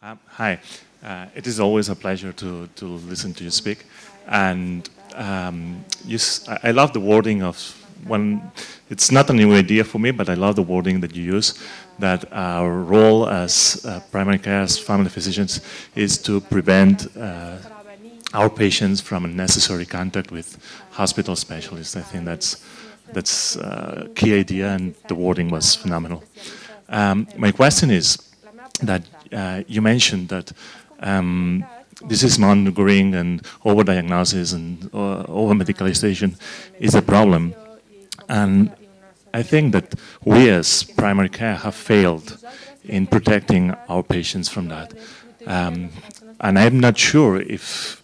Hi, it is always a pleasure to listen to you speak, and I love the wording of when it's not a new idea for me, but I love the wording that you use, that our role as primary care, as family physicians, is to prevent our patients from unnecessary contact with hospital specialists. I think that's a key idea, and the wording was phenomenal. My question is that you mentioned that disease monitoring and overdiagnosis and over-medicalization is a problem. And I think that we as primary care have failed in protecting our patients from that. And I'm not sure if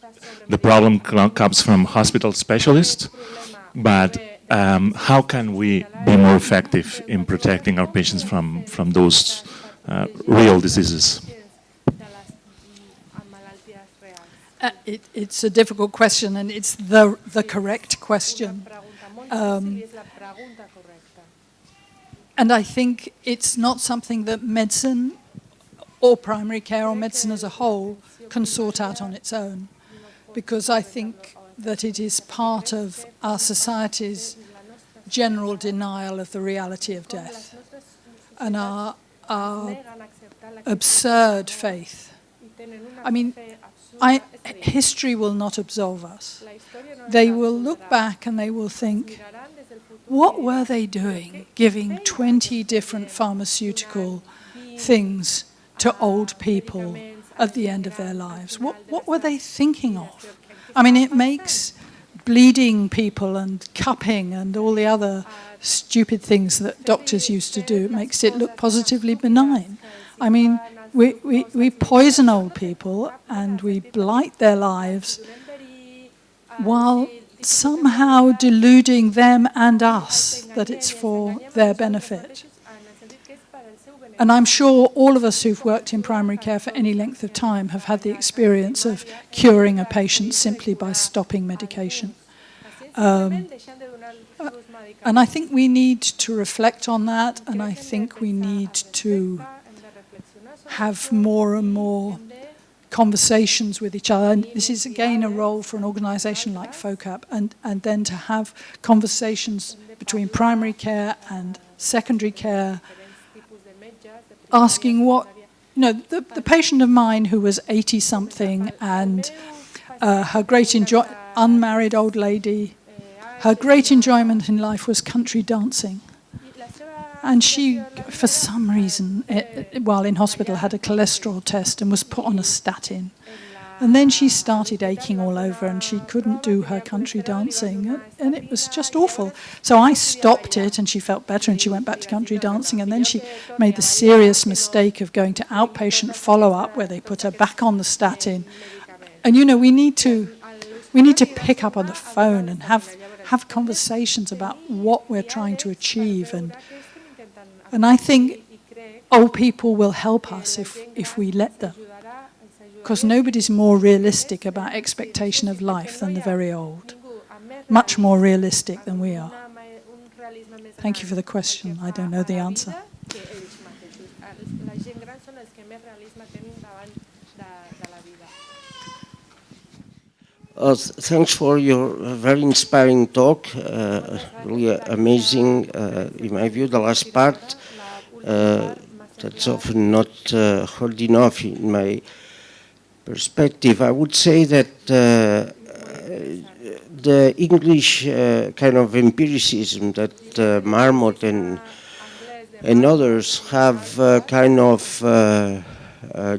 the problem comes from hospital specialists, but how can we be more effective in protecting our patients from those real diseases? It's a difficult question, and it's the correct question. And I think it's not something that medicine or primary care or medicine as a whole can sort out on its own, because I think that it is part of our society's general denial of the reality of death and our absurd faith. I mean, history will not absolve us. They will look back and they will think, what were they doing, giving 20 different pharmaceutical things to old people at the end of their lives? What were they thinking of? I mean, it makes bleeding people and cupping and all the other stupid things that doctors used to do, it makes it look positively benign. I mean, we poison old people and we blight their lives while somehow deluding them and us that it's for their benefit. And I'm sure all of us who've worked in primary care for any length of time have had the experience of curing a patient simply by stopping medication. And I think we need to reflect on that, and I think we need to have more and more conversations with each other. And this is again a role for an organisation like FoCAP, and then to have conversations between primary care and secondary care, asking what, the patient of mine who was 80-something and her great unmarried old lady, her great enjoyment in life was country dancing. And she, for some reason, while in hospital, had a cholesterol test and was put on a statin. And then she started aching all over and she couldn't do her country dancing. And it was just awful. So I stopped it and she felt better and she went back to country dancing. And then she made the serious mistake of going to outpatient follow-up where they put her back on the statin. And, we need to pick up on the phone and have conversations about what we're trying to achieve. And I think old people will help us if we let them, because nobody's more realistic about expectation of life than the very old. Much more realistic than we are. Thank you for the question. I don't know the answer. Thanks for your very inspiring talk, really amazing, in my view, the last part. That's often not heard enough in my perspective. I would say that the English kind of empiricism that Marmot and others have kind of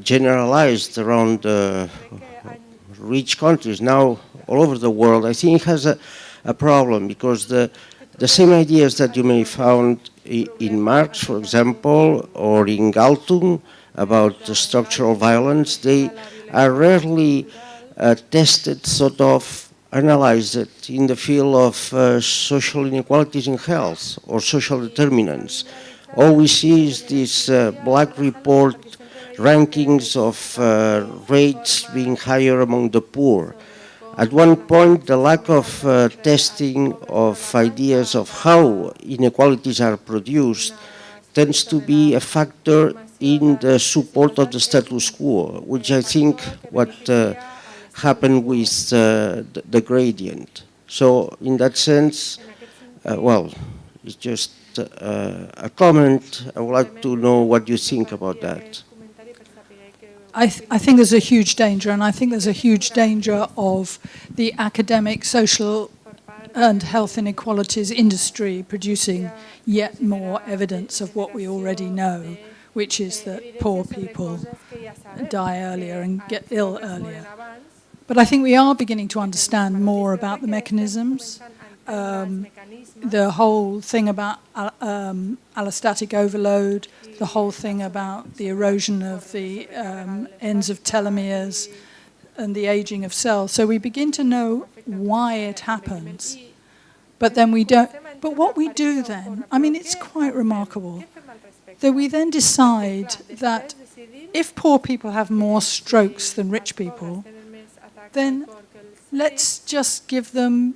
generalized around rich countries now all over the world, I think it has a problem, because the same ideas that you may found in Marx, for example, or in Galtung about the structural violence, they are rarely tested, sort of analyzed in the field of social inequalities in health or social determinants. All we see is this black report rankings of rates being higher among the poor. At one point, the lack of testing of ideas of how inequalities are produced tends to be a factor in the support of the status quo, which I think what happened with the gradient. So in that sense, well, it's just a comment. I would like to know what you think about that. I think there's a huge danger, and I think there's a huge danger of the academic, social and health inequalities industry producing yet more evidence of what we already know, which is that poor people die earlier and get ill earlier. But I think we are beginning to understand more about the mechanisms. The whole thing about allostatic overload, the whole thing about the erosion of the ends of telomeres and the aging of cells. So we begin to know why it happens, but then we don't. But what we do then, I mean, it's quite remarkable that we then decide that if poor people have more strokes than rich people, then let's just give them,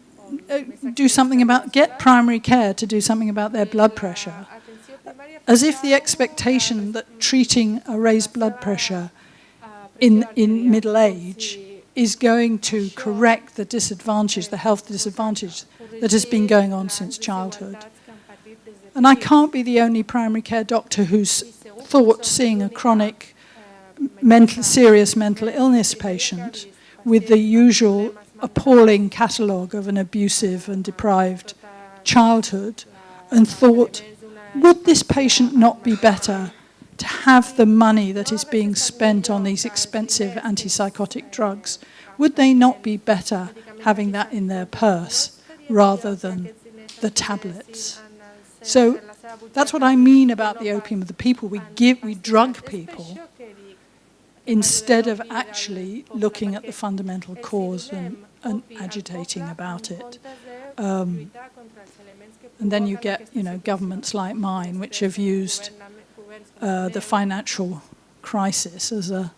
do something about, get primary care to do something about their blood pressure. As if the expectation that treating a raised blood pressure in middle age is going to correct the disadvantage, the health disadvantage that has been going on since childhood. And I can't be the only primary care doctor who's thought seeing a chronic, serious mental illness patient with the usual appalling catalogue of an abusive and deprived childhood, and thought, would this patient not be better to have the money that is being spent on these expensive antipsychotic drugs? Would they not be better having that in their purse rather than the tablets? So that's what I mean about the opium of the people. We drug people instead of actually looking at the fundamental cause and agitating about it. And then you get, governments like mine, which have used the financial crisis as a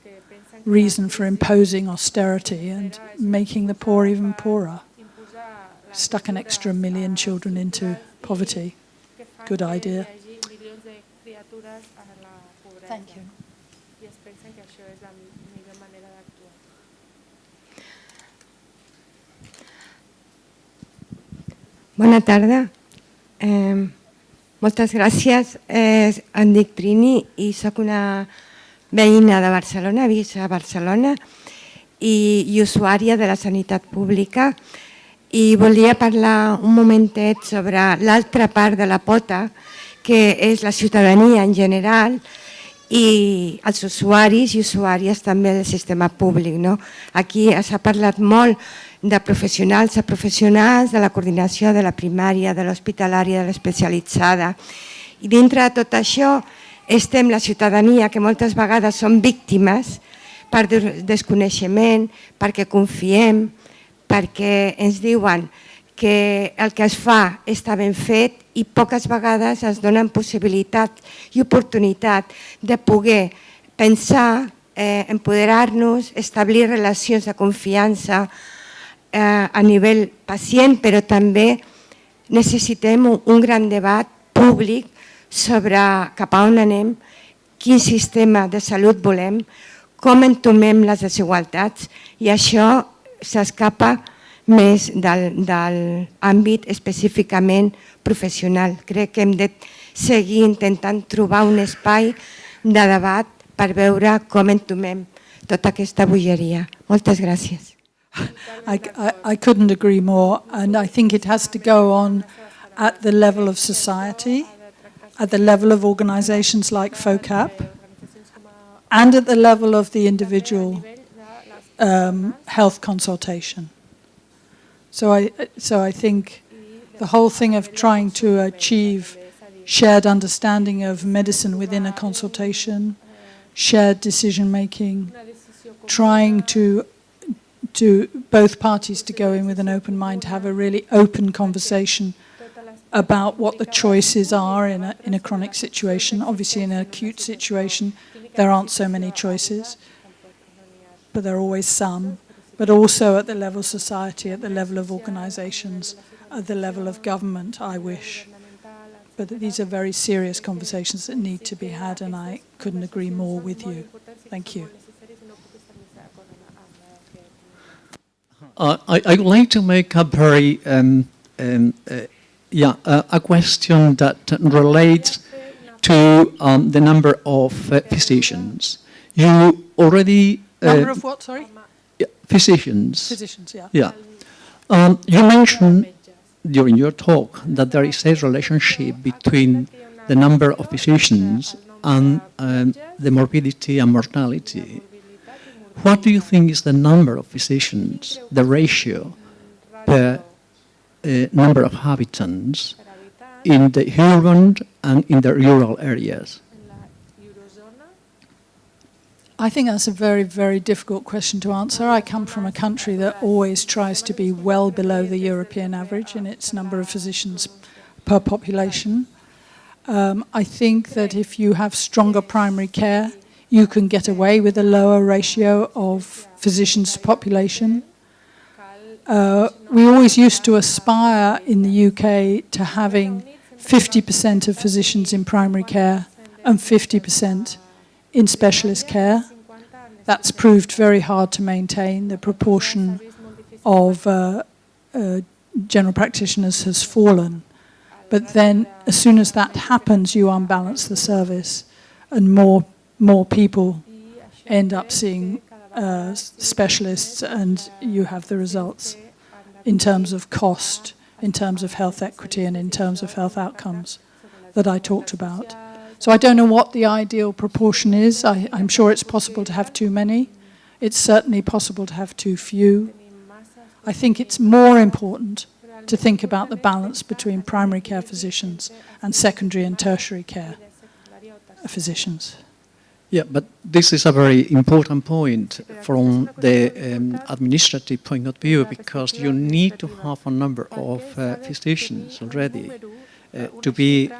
reason for imposing austerity and making the poor even poorer. Stuck an extra 1 million children into poverty. Good idea. Thank you. Bona tarda. Moltes gràcies. Em dic Trini i sóc una veïna de Barcelona, visc a Barcelona, i usuària de la sanitat pública. I volia parlar un momentet sobre l'altra part de la pota, que és la ciutadania en general i els usuaris i usuàries també del sistema públic. Aquí s'ha parlat molt de professionals a professionals, de la coordinació de la primària, de l'hospitalària, de l'especialitzada. I dintre de tot això estem la ciutadania, que moltes vegades som víctimes per desconeixement, perquè confiem, perquè ens diuen que el que es fa està ben fet i poques vegades es donen possibilitat i oportunitat de poder pensar, empoderar-nos, establir relacions de confiança a nivell pacient, però també necessitem un gran debat públic sobre cap a on anem, quin sistema de salut volem, com entomem les desigualtats, i això s'escapa més de l'àmbit específicament professional. Crec que hem de seguir intentant trobar un espai de debat per veure com entomem tota aquesta bogeria. Moltes gràcies. I couldn't agree more, and I think it has to go on at the level of society, at the level of organisations like FoCAP, and at the level of the individual health consultation. So I think the whole thing of trying to achieve shared understanding of medicine within a consultation, shared decision making, trying to both parties to go in with an open mind, to have a really open conversation about what the choices are in a chronic situation. Obviously in an acute situation there aren't so many choices, but there are always some. But also at the level of society, at the level of organisations, at the level of government, I wish. but these are very serious conversations that need to be had, and I couldn't agree more with you. Thank you. I would like to make a very, a question that relates to the number of physicians. You already... Number of what, sorry? Physicians. Physicians, yeah. Yeah. You mentioned during your talk that there is a relationship between the number of physicians and the morbidity and mortality. What do you think is the number of physicians, the ratio per number of inhabitants in the urban and in the rural areas? I think that's a very, very difficult question to answer. I come from a country that always tries to be well below the European average in its number of physicians per population. I think that if you have stronger primary care, you can get away with a lower ratio of physicians to population. We always used to aspire in the UK to having 50% of physicians in primary care and 50% in specialist care. That's proved very hard to maintain. The proportion of general practitioners has fallen. But then as soon as that happens, you unbalance the service and more people end up seeing specialists, and you have the results in terms of cost, in terms of health equity, and in terms of health outcomes that I talked about. So I don't know what the ideal proportion is. I'm sure it's possible to have too many. It's certainly possible to have too few. I think it's more important to think about the balance between primary care physicians and secondary and tertiary care physicians. Yeah, but this is a very important point from the administrative point of view, because you need to have a number of physicians already to be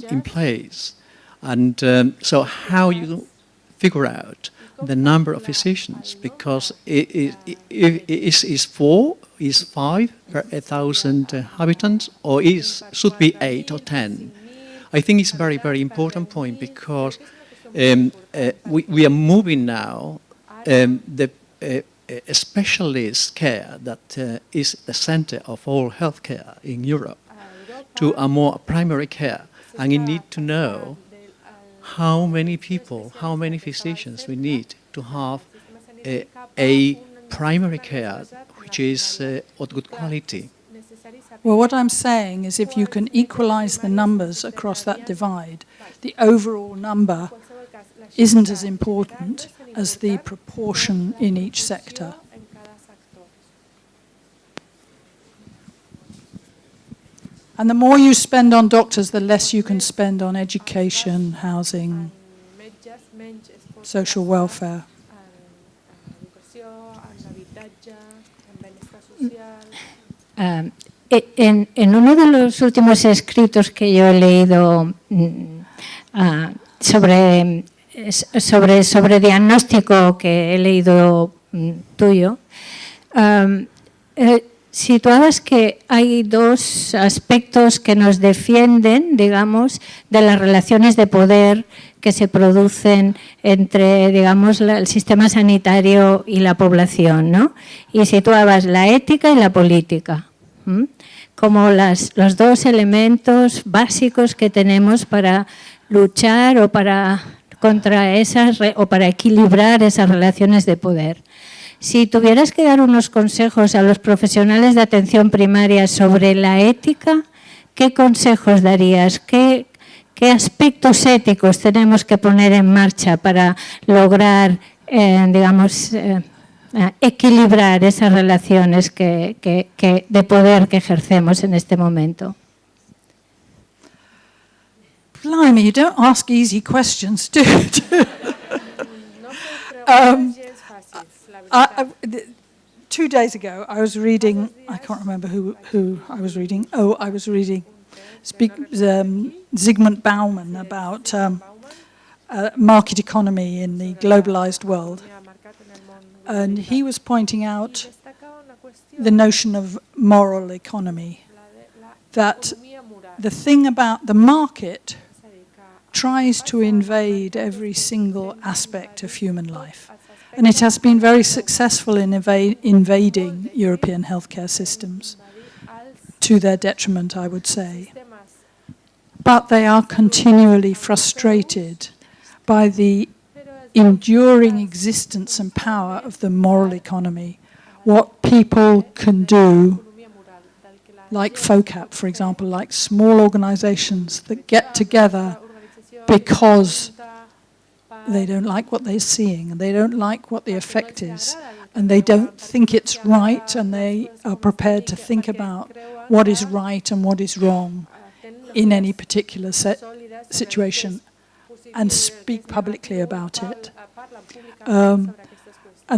in place. And so how you figure out the number of physicians, because is 4, is 5 per 1,000 inhabitants, or should be 8 or 10? I think it's a very, very important point, because we are moving now the specialist care that is the center of all healthcare in Europe to a more primary care, and you need to know how many people, how many physicians we need to have a primary care which is of good quality. Well, what I'm saying is if you can equalize the numbers across that divide, the overall number isn't as important as the proportion in each sector. And the more you spend on doctors, the less you can spend on education, housing, social welfare. En uno de los últimos escritos que yo he leído sobre diagnóstico que he leído tuyo, situabas que hay dos aspectos que nos defienden, digamos, de las relaciones de poder que se producen entre, digamos, el sistema sanitario y la población, ¿no? Y situabas la ética y la política como los dos elementos básicos que tenemos para luchar o para equilibrar esas relaciones de poder. Si tuvieras que dar unos consejos a los profesionales de atención primaria sobre la ética, ¿qué consejos darías? ¿Qué aspectos éticos tenemos que poner en marcha para lograr, digamos, equilibrar esas relaciones de poder que ejercemos en este momento? Blimey, you don't ask easy questions, do you? 2 days ago, I was reading, I can't remember who I was reading. Oh, I was reading Zygmunt Bauman about market economy in the globalized world. And he was pointing out the notion of moral economy, that the thing about the market tries to invade every single aspect of human life. And it has been very successful in invading European healthcare systems, to their detriment, I would say. But they are continually frustrated by the enduring existence and power of the moral economy, what people can do, like FoCAP, for example, like small organizations that get together because they don't like what they're seeing, and they don't like what the effect is, and they don't think it's right, and they are prepared to think about what is right and what is wrong in any particular situation, and speak publicly about it. And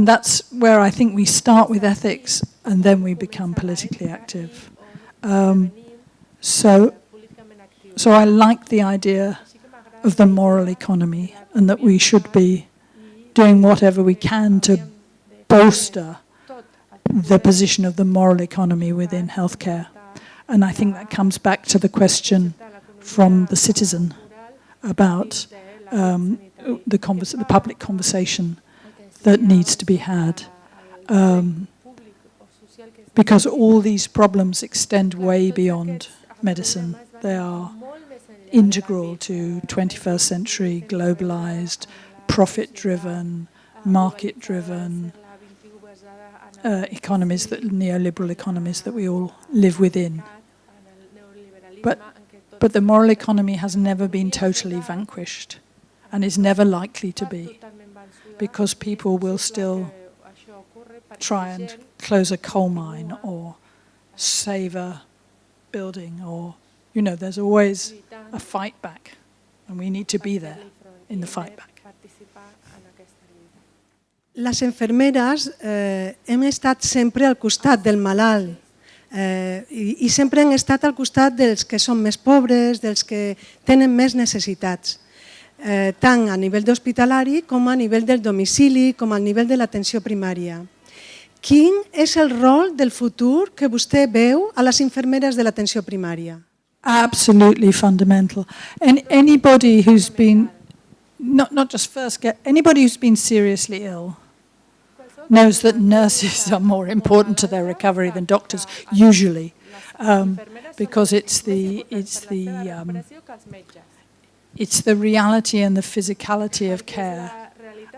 that's where I think we start with ethics, and then we become politically active. So I like the idea of the moral economy, and that we should be doing whatever we can to bolster the position of the moral economy within healthcare. And I think that comes back to the question from the citizen about the public conversation that needs to be had. Because all these problems extend way beyond medicine. They are integral to 21st century, globalized, profit-driven, market-driven economies, neoliberal economies that we all live within. But the moral economy has never been totally vanquished, and is never likely to be, because people will still try and close a coal mine or save a building, or, you know, there's always a fight back, and we need to be there in the fight back. Les infermeres hem estat sempre al costat del malalt i sempre hem estat al costat dels que són més pobres, dels que tenen més necessitats, tant a nivell d'hospitalari com a nivell del domicili, com a nivell de l'atenció primària. Quin és el rol del futur que vostè veu a les infermeres de l'atenció primària? Absolutely fundamental. And anybody who's been, not just first care, anybody who's been seriously ill knows that nurses are more important to their recovery than doctors, usually, because it's the reality and the physicality of care,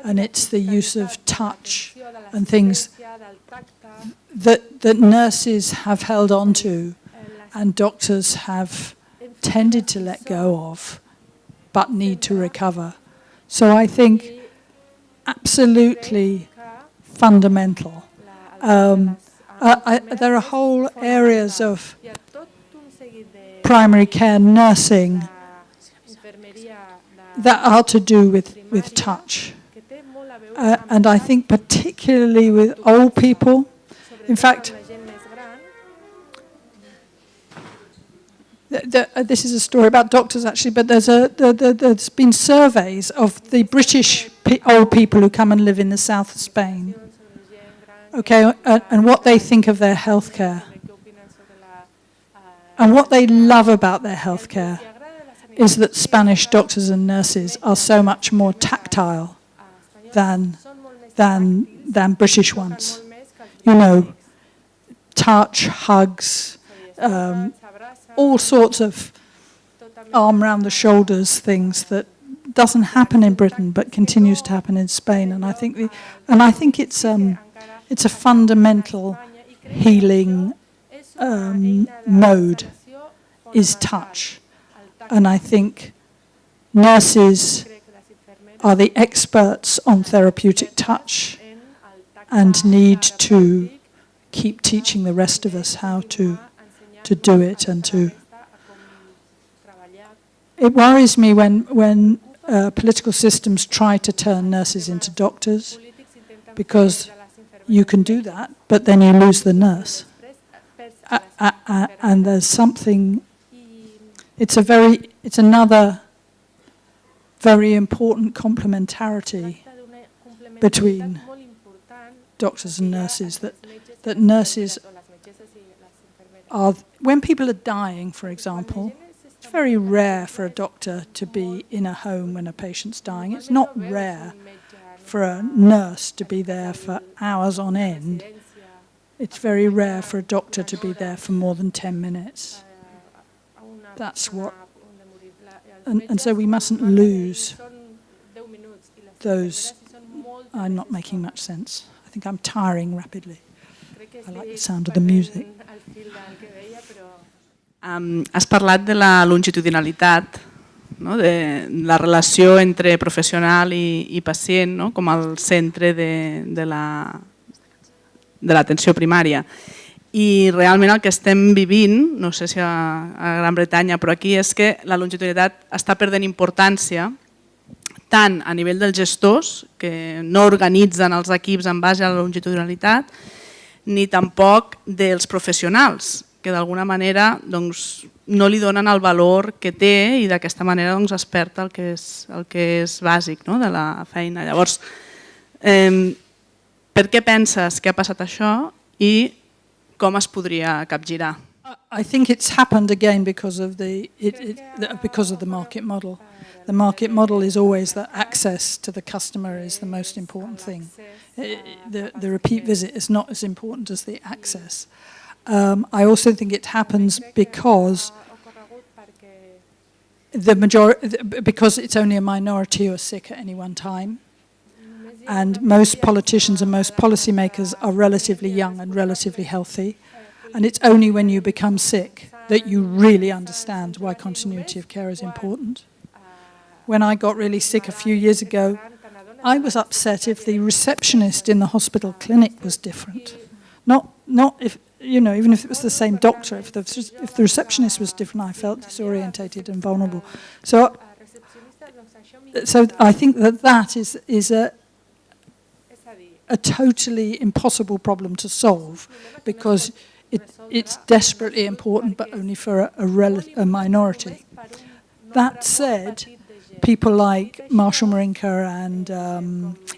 and it's the use of touch and things that nurses have held on to and doctors have tended to let go of, but need to recover. So I think absolutely fundamental. There are whole areas of primary care nursing that are to do with touch. And I think particularly with old people, in fact, this is a story about doctors actually, but there's been surveys of the British old people who come and live in the south of Spain, okay, and what they think of their healthcare. And what they love about their healthcare is that Spanish doctors and nurses are so much more tactile than British ones. You know, touch, hugs, all sorts of arm around the shoulders things that doesn't happen in Britain but continues to happen in Spain. And I think it's a fundamental healing mode is touch. And I think nurses are the experts on therapeutic touch and need to keep teaching the rest of us how to do it and to... It worries me when political systems try to turn nurses into doctors, because you can do that, but then you lose the nurse. And there's something... It's another very important complementarity between doctors and nurses, that nurses are, when people are dying, for example, It's very rare for a doctor to be in a home when a patient's dying. It's not rare for a nurse to be there for hours on end. It's very rare for a doctor to be there for more than 10 minutes. That's what... And so we mustn't lose those... I'm not making much sense. I think I'm tiring rapidly. I like the sound of the music. Has parlat de la longitudinalitat, no? De la relació entre professional i pacient, no? Com al centre de l'atenció primària. I realment el que estem vivint, no sé si a Gran Bretanya, però aquí és que la longitudinalitat està perdent importància tant a nivell dels gestors, que no organitzen els equips en base a la longitudinalitat, ni tampoc dels professionals, que d'alguna manera no li donen el valor que té i d'aquesta manera es perd el que és bàsic de la feina. Llavors, per què penses que ha passat això i com es podria capgirar? I think it's happened again because of the market model. The market model is always that access to the customer is the most important thing. The repeat visit is not as important as the access. I also think it happens because it's only a minority who are sick at any one time. And most politicians and most policymakers are relatively young and relatively healthy. And it's only when you become sick that you really understand why continuity of care is important. When I got really sick a few years ago, I was upset if the receptionist in the hospital clinic was different. Not if, even if it was the same doctor, if the receptionist was different, I felt disorientated and vulnerable. So I think that is a totally impossible problem to solve because it's desperately important, but only for a minority. That said, people like Marshall Marinka and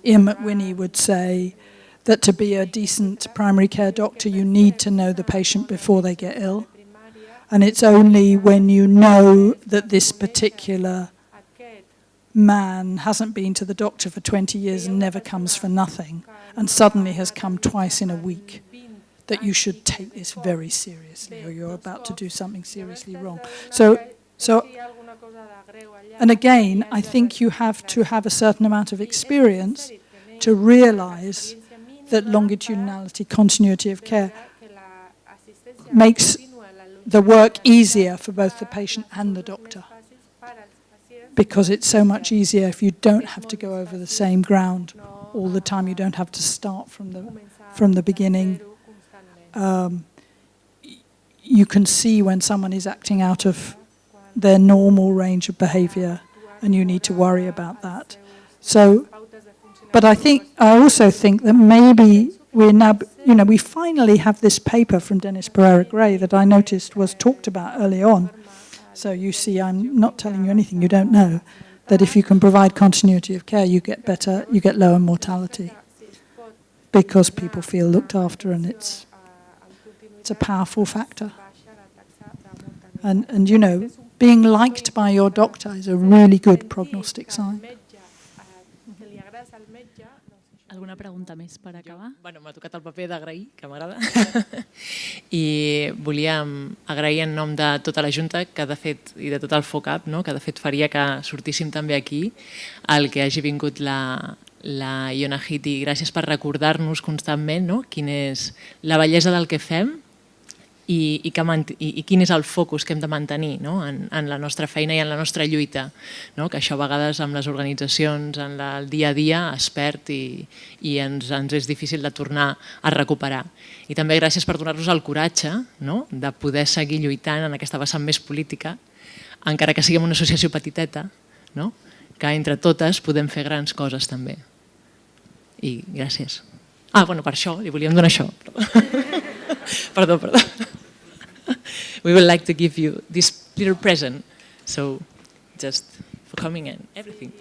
Ian McWhinney would say that to be a decent primary care doctor, you need to know the patient before they get ill. And it's only when you know that this particular man hasn't been to the doctor for 20 years and never comes for nothing, and suddenly has come twice in a week, that you should take this very seriously, or you're about to do something seriously wrong. And again, I think you have to have a certain amount of experience to realize that longitudinality, continuity of care, makes the work easier for both the patient and the doctor. Because it's so much easier if you don't have to go over the same ground all the time. You don't have to start from the beginning. You can see when someone is acting out of their normal range of behaviour, and you need to worry about that. But I also think that maybe we're now, we finally have this paper from Dennis Pereira Gray that I noticed was talked about early on. So you see, I'm not telling you anything you don't know, that if you can provide continuity of care, you get lower mortality because people feel looked after, and it's a powerful factor. And being liked by your doctor is a really good prognostic sign. Alguna pregunta més per acabar? M'ha tocat el paper d'agrair, que m'agrada. I volíem agrair en nom de tota la Junta i de tot el FoCAP, que de fet faria que sortíssim també aquí, el que hagi vingut la Iona Heath, i gràcies per recordar-nos constantment quina és la bellesa del que fem i quin és el focus que hem de mantenir en la nostra feina i en la nostra lluita, que això a vegades amb les organitzacions, en el dia a dia, es perd i ens és difícil de tornar a recuperar. I també gràcies per donar-nos el coratge de poder seguir lluitant en aquesta vessant més política, encara que siguem una associació petiteta, que entre totes podem fer grans coses també. I gràcies. Per això, li volíem donar això. Perdó. We would like to give you this little present, so just for coming and everything.